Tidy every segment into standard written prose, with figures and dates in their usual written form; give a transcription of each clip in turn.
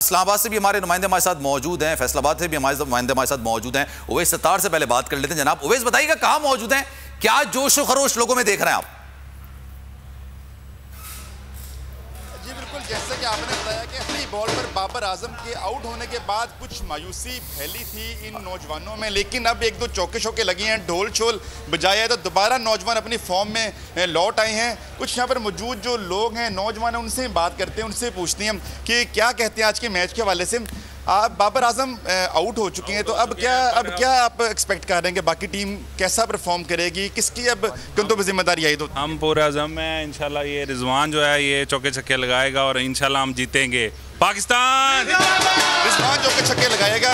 इस्लामाबाद से भी हमारे नुमाइंदे हमारे साथ मौजूद हैं, फैसलाबाद से भी हमारे नुमाइंदे हमारे साथ मौजूद हैं। उवैस सत्तार से पहले बात कर लेते हैं। जनाब उवैस, बताइएगा कहां मौजूद हैं, क्या जोश व खरोश लोगों में देख रहे हैं आप? जी बिल्कुल, जैसे कि आपने बताया कि अपनी बॉल पर बाबर आजम के आउट होने के बाद कुछ मायूसी फैली थी इन नौजवानों में, लेकिन अब एक दो चौके शौके लगे हैं, ढोल छोल बजाया है तो दोबारा नौजवान अपनी फॉर्म में लौट आए हैं। कुछ यहाँ पर मौजूद जो लोग हैं नौजवान, उनसे बात करते हैं, उनसे पूछते हैं कि क्या कहते हैं आज के मैच के हवाले से। आप बाबर आजम आउट हो चुके हैं तो अब क्या आप एक्सपेक्ट कर रहे हैं कि बाकी टीम कैसा परफॉर्म करेगी, किसकी अब क्यों तो जिम्मेदारी आई? तो हम पूरे आजम में इंशाल्लाह ये रिजवान जो है ये चौके छक्के लगाएगा और इंशाल्लाह हम जीतेंगे। पाकिस्तान रिजवान चौके छक्के लगाएगा।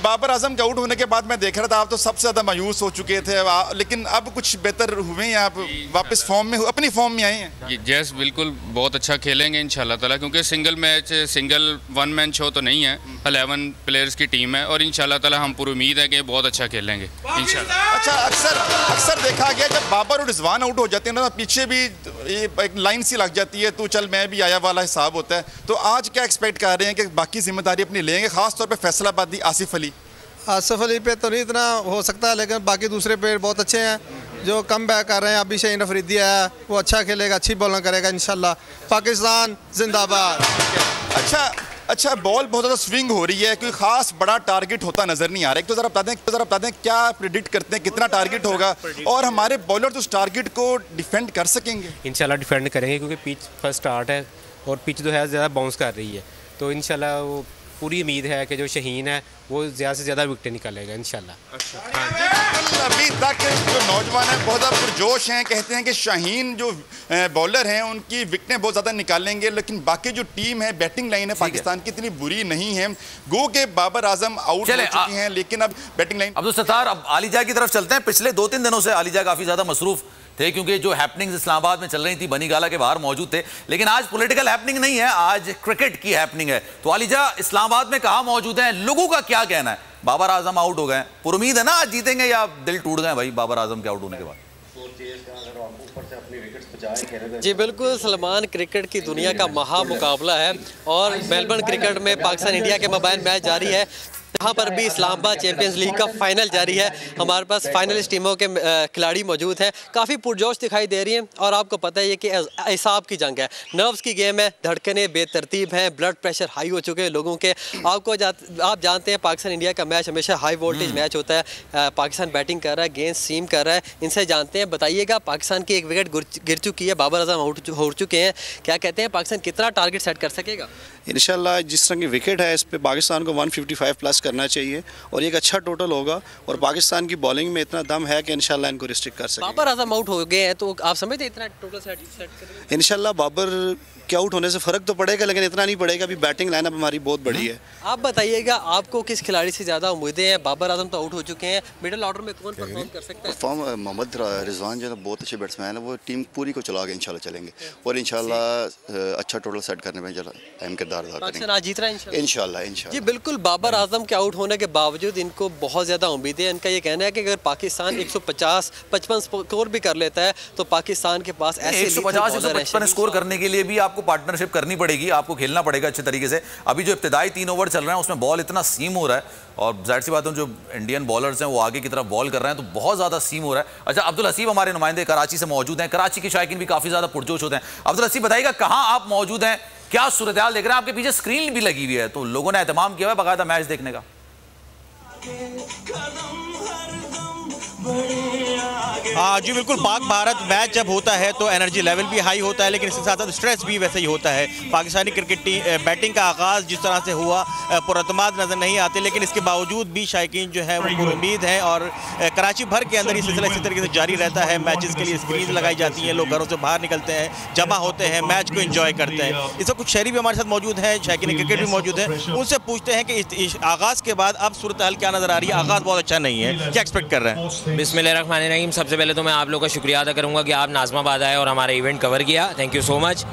बाबर आजम के आउट होने के बाद मैं देख रहा था आप तो सबसे ज़्यादा मायूस हो चुके थे, लेकिन अब कुछ बेहतर हुए हैं, आप वापस फॉर्म में अपनी फॉर्म में आए हैं। यस बिल्कुल, बहुत अच्छा खेलेंगे इंशाल्लाह ताला, क्योंकि single match single one man show तो नहीं है, 11 प्लेयर्स की टीम है और इंशाल्लाह ताला हम पूरी उम्मीद है कि बहुत अच्छा खेलेंगे इंशाल्लाह। अच्छा, अक्सर देखा गया जब बाबर और रिजवान आउट हो जाते हैं ना, पीछे भी एक लाइन सी लग जाती है, तू चल मैं भी आया वाला हिसाब होता है। तो आज क्या एक्सपेक्ट कर रहे हैं कि बाकी जिम्मेदारी अपनी लेंगे, खासतौर पर फैसलाबादी आसिफ अली पे तो नहीं इतना हो सकता, लेकिन बाकी दूसरे प्लेयर बहुत अच्छे हैं जो कम बैक कर रहे हैं। अभी शहीन अफरीदी है, वो अच्छा खेलेगा, अच्छी बॉलिंग करेगा इंशाल्लाह। पाकिस्तान जिंदाबाद। अच्छा, बॉल बहुत ज़्यादा स्विंग हो रही है, कोई खास बड़ा टारगेट होता नजर नहीं आ रहा है। तो ज़रा बता दें क्या प्रिडिक्ट करते हैं, कितना टारगेट होगा और हमारे बॉलर उस टारगेट को डिफेंड कर सकेंगे? इंशाल्लाह डिफेंड करेंगे, क्योंकि पिच फर्स्ट स्टार्ट है और पिच जो है ज़्यादा बाउंस कर रही है, तो इंशाल्लाह वो पूरी उम्मीद है कि जो शहीन है वो ज़्यादा से ज़्यादा विकेट निकालेगा इंशाल्लाह। अच्छा, अभी तक जो नौजवान हैं बहुत ज़्यादा पुरजोश हैं, कहते हैं कि शाहीन जो बॉलर हैं उनकी विकेटें बहुत ज़्यादा निकालेंगे, लेकिन बाकी जो टीम है बैटिंग लाइन है पाकिस्तान की इतनी बुरी नहीं है। गो के बाबर आजम आउट हो चुके हैं, लेकिन अब बैटिंग लाइन। अब्दुल सत्तार, अब आलिजा की तरफ चलते हैं। पिछले 2-3 दिनों से आलिजा काफ़ी ज़्यादा मसरूफ थे, क्योंकि जो हैपनिंग्स इस्लामाबाद में चल रही थी, बनी गाला के बाहर मौजूद थे, लेकिन आज पॉलिटिकल हैपनिंग नहीं है, आज क्रिकेट की हैपनिंग है। तो आलिजा इस्लामाबाद में कहाँ मौजूद हैं, लोगों का क्या कहना है? बाबर आजम आउट हो गए, पूरी उम्मीद है ना आज जीतेंगे या दिल टूट गए भाई बाबर आजम के आउट होने के बाद? जी बिल्कुल सलमान, क्रिकेट की दुनिया का महा मुकाबला है और मेलबर्न क्रिकेट में पाकिस्तान इंडिया के मबाइन मैच जारी है। यहाँ पर भी इस्लामाबाद चैंपियंस लीग का फाइनल जारी है। हमारे पास फाइनलिस्ट टीमों के खिलाड़ी मौजूद हैं, काफ़ी पुरजोश दिखाई दे रही हैं और आपको पता ही है कि एहसाब की जंग है, नर्व्स की गेम है, धड़कनें बेतरतीब हैं, ब्लड प्रेशर हाई हो चुके हैं लोगों के। आप जानते हैं पाकिस्तान इंडिया का मैच हमेशा हाई वोल्टेज मैच होता है। पाकिस्तान बैटिंग कर रहा है, गेंद सीम कर रहा है, इनसे जानते हैं। बताइएगा, पाकिस्तान की एक विकेट गिर चुकी है, बाबर आजम आउट हो चुके हैं, क्या कहते हैं पाकिस्तान कितना टारगेट सेट कर सकेगा? इंशाल्लाह जिस तरह की विकेट है इस पे पाकिस्तान को 155 प्लस करना चाहिए और एक अच्छा टोटल होगा और पाकिस्तान की बॉलिंग में इतना दम है कि इंशाल्लाह इनको रिस्ट्रिक्ट कर सकेंगे। बाबर आजम आउट हो गए हैं तो आप समझते इतना टोटल सेट करेंगे? इंशाल्लाह बाबर के आउट होने से फ़र्क तो पड़ेगा, लेकिन इतना नहीं पड़ेगा। अभी बैटिंग लाइनअप हमारी बहुत बड़ी है। आप बताइएगा, आपको किस खिलाड़ी से ज़्यादा उम्मीदें हैं? बाबर आजम तो आउट हो चुके हैं, मिडिल ऑर्डर में कौन परफॉर्म कर सकता है? मोहम्मद रिजवान जो है बहुत अच्छे बैट्समैन है, वो टीम पूरी को चला के इंशाल्लाह चलेंगे और इंशाल्लाह अच्छा टोटल सेट करने में अहम किरदार अदा करेंगे। आज जीत रहा है इंशाल्लाह। जी बिल्कुल, बाबर आजम के आउट होने के बावजूद इनको बहुत ज़्यादा उम्मीदें हैं। इनका ये कहना है कि अगर पाकिस्तान 150-55 स्कोर भी कर लेता है तो पाकिस्तान के पास ऐसे 150-155 स्कोर करने के लिए भी आपको पार्टनरशिप करनी पड़ेगी, आपको खेलना पड़ेगा अच्छे तरीके से। अभी जो इब्तिदाई 3 ओवर चल रहे हैं उसमें बॉल इतना सीम हो रहा है और जाहिर सी बात है जो इंडियन बॉलर्स हैं वो आगे की तरफ बॉल कर रहे हैं तो बहुत ज़्यादा सीम हो रहा है। अच्छा, अब्दुल हसीब हमारे नुमाइंदे कराची से मौजूद हैं, कराची के शायकीन भी काफ़ी ज़्यादा पुरजोश होते हैं। अब्दुल हसीब, बताइएगा कहाँ आप मौजूद हैं, क्या सूरत हाल देख रहे हैं? आपके पीछे स्क्रीन भी लगी हुई है, तो लोगों ने एहतमाम किया है बाकायदा मैच देखने का? जी बिल्कुल, पाक भारत मैच जब होता है तो एनर्जी लेवल भी हाई होता है, लेकिन इसके साथ साथ स्ट्रेस भी वैसे ही होता है। पाकिस्तानी क्रिकेट टीम बैटिंग का आगाज़ जिस तरह से हुआ पुरअतमाद नज़र नहीं आते, लेकिन इसके बावजूद भी शायकीन जो है वो पुरुम्मीद है और कराची भर के अंदर ये सिलसिला इसी तरीके से जारी रहता है। मैचेस के लिए स्क्रीन लगाई जाती हैं, लोग घरों से बाहर निकलते हैं, जमा होते हैं, मैच को एंजॉय करते हैं। इस वक्त कुछ शहरी भी हमारे साथ मौजूद हैं, शायकीन क्रिकेट भी मौजूद है, उनसे पूछते हैं कि इस आगाज़ के बाद अब सूरत हाल क्या नज़र आ रही है? आगाज़ बहुत अच्छा नहीं है, क्या एक्सपेक्ट कर रहे हैं? बिस्मिल्लाहिर्रहमानिर्रहीम। सबसे सबसे पहले तो मैं आप लोग का शुक्रिया अदा करूंगा कि आप नाज़माबाद आए और हमारा इवेंट कवर किया। Thank you so much.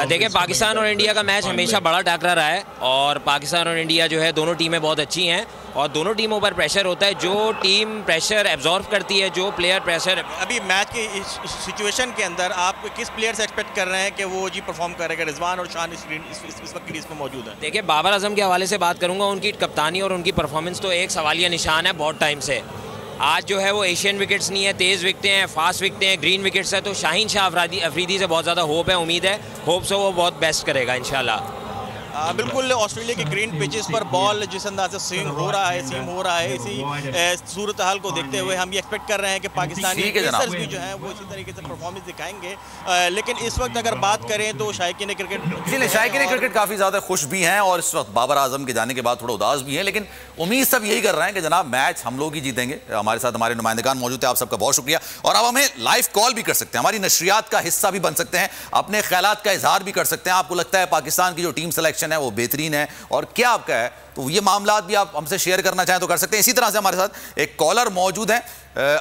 देखिए, पाकिस्तान और इंडिया का मैच हमेशा बड़ा टकरा रहा है और पाकिस्तान और इंडिया जो है दोनों टीमें बहुत अच्छी हैं और दोनों टीमों पर प्रेशर होता है। जो टीम प्रेशर एब्जॉर्व करती है, जो प्लेयर प्रेशर, अभी मैच की इस सिचुएशन के अंदर आप किस प्लेयर से एक्सपेक्ट कर रहे हैं कि वो जी परफॉर्म करेगा? रिजवान और शान इस वक्त क्रीज में मौजूद है। देखिए, बाबर आजम के हवाले से बात करूंगा। उनकी कप्तानी और उनकी परफॉर्मेंस तो एक सवालिया निशान है बहुत टाइम से। आज जो है वो एशियन विकेट्स नहीं है, तेज़ विकटें हैं, फास्ट विकटें हैं, ग्रीन विकेट्स है। तो शाहीन शाह अफरीदी से बहुत ज़्यादा होप है, उम्मीद है, होप से वो बहुत बेस्ट करेगा इंशाल्लाह। बिल्कुल, ऑस्ट्रेलिया के ग्रीन पिचेस पर बॉल जिस अंदाज से सीम हो रहा है, इसी सूरत हाल को देखते हुए हम ये एक्सपेक्ट कर रहे हैं कि पाकिस्तानी पेसर्स भी जो हैं वो इसी तरीके से परफॉर्मेंस दिखाएंगे। लेकिन इस वक्त अगर बात करें तो शायकीन क्रिकेट काफ़ी ज़्यादा खुश भी हैं और इस वक्त बाबर आजम के जाने के बाद थोड़ा उदास भी हैं, लेकिन उम्मीद सब यही कर रहे हैं कि जनाब मैच हम लोग ही जीतेंगे। हमारे साथ हमारे नुमाइंदगान मौजूद है, आप सबका बहुत शुक्रिया। और अब हमें लाइव कॉल भी कर सकते हैं, हमारी नशरियात का हिस्सा भी बन सकते हैं, अपने ख्यालात का इजहार भी कर सकते हैं। आपको लगता है पाकिस्तान की जो टीम सिलेक्शन है वो बेहतरीन है और क्या आपका है, तो ये मामला भी आप हमसे शेयर करना चाहें तो कर सकते हैं। इसी तरह से हमारे साथ एक कॉलर मौजूद है,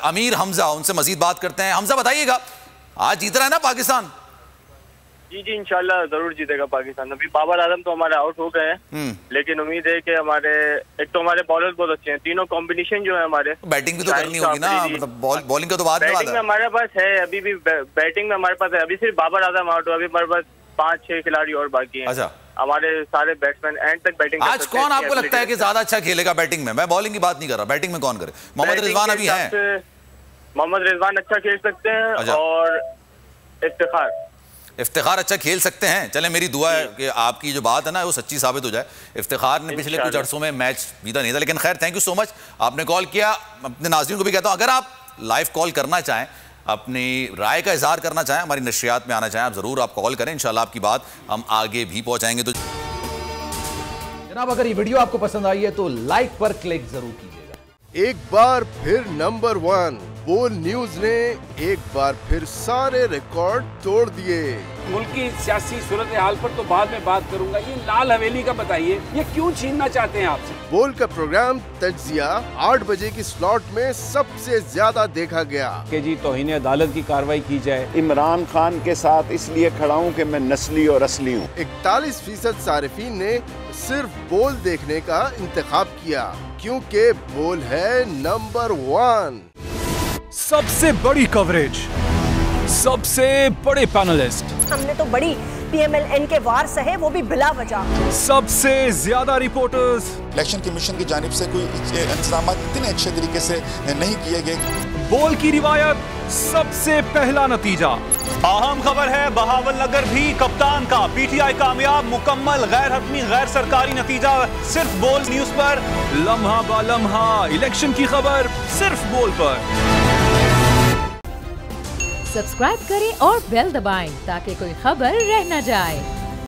अमीर हमजा, उनसे मजीद बात करते हैं। हमजा, बताइएगा, आज जीत रहा है ना पाकिस्तान? जी इंशाल्लाह जरूर जीतेगा पाकिस्तान। अभी बाबर आजम तो हमारे आउट हो गए हैं, लेकिन उम्मीद है कि हमारे एक तो हमारे बॉलर्स बहुत अच्छे हैं, तीनों कॉम्बिनेशन जो है हमारे। बैटिंग भी तो करनी होगी ना, मतलब बॉलिंग का तो बाद में हमारे पास है, अभी भी बैटिंग में हमारे पास है। अभी सिर्फ बाबर आजम आउट हुआ, अभी हमारे पास 5-6 खिलाड़ी और बाकी हैं। अच्छा, हमारे सारे बैट्समैन एंड तक बैटिंग। आज कौन आपको लगता है कि ज्यादा अच्छा खेलेगा बैटिंग में? मैं बॉलिंग की बात नहीं कर रहा, बैटिंग में कौन करे? मोहम्मद रिजवान अभी हैं, मोहम्मद रिजवान अच्छा खेल सकते हैं और इफ्तिखार अच्छा खेल सकते हैं। चले, मेरी दुआ है कि आपकी जो बात है ना वो सच्ची साबित हो जाए। इफ्तिखार ने पिछले कुछ अरसों में मैच जीता नहीं था, लेकिन खैर थैंक यू सो मच, आपने कॉल किया। अपने नाज़रीन को भी कहता हूँ, अगर आप लाइव कॉल करना चाहें, अपनी राय का इजहार करना चाहें, हमारी नशरियात में आना चाहें, आप ज़रूर आप कॉल करें, इंशाल्लाह आपकी बात हम आगे भी पहुँचाएंगे। तो जनाब, अगर ये वीडियो आपको पसंद आई है तो लाइक पर क्लिक जरूर कीजिएगा। एक बार फिर नंबर 1 बोल न्यूज ने एक बार फिर सारे रिकॉर्ड तोड़ दिए। मुल्क की सियासी सूरत हाल पर तो बाद में बात करूंगा, ये लाल हवेली का बताइए, ये क्यों छीनना चाहते हैं आपसे? बोल का प्रोग्राम तज्जिया 8 बजे की स्लॉट में सबसे ज्यादा देखा गया कि जी तौहीन अदालत की कार्रवाई की जाए। इमरान खान के साथ इसलिए खड़ा हूँ कि मैं नस्ली और असली हूँ। 41% सारिफीन ने सिर्फ बोल देखने का इंतखाब किया क्योंकि बोल है नंबर 1। सबसे बड़ी कवरेज, सबसे बड़े पैनलिस्ट, हमने तो बड़ी PMLN के वार सहे, वो भी बिला वजह। सबसे ज्यादा रिपोर्टर्स। इलेक्शन कमीशन की जानिब से कोई इंतजाम इतने अच्छे तरीके से नहीं किए गए। बोल की रिवायत, सबसे पहला नतीजा। अहम खबर है, बहावलनगर भी कप्तान का PTI कामयाब, मुकम्मल गैर हतमी गैर सरकारी नतीजा सिर्फ बोल न्यूज पर। लम्हा बा लम्हा इलेक्शन की खबर सिर्फ बोल पर। सब्सक्राइब करें और बेल दबाएं ताकि कोई खबर रह न जाए।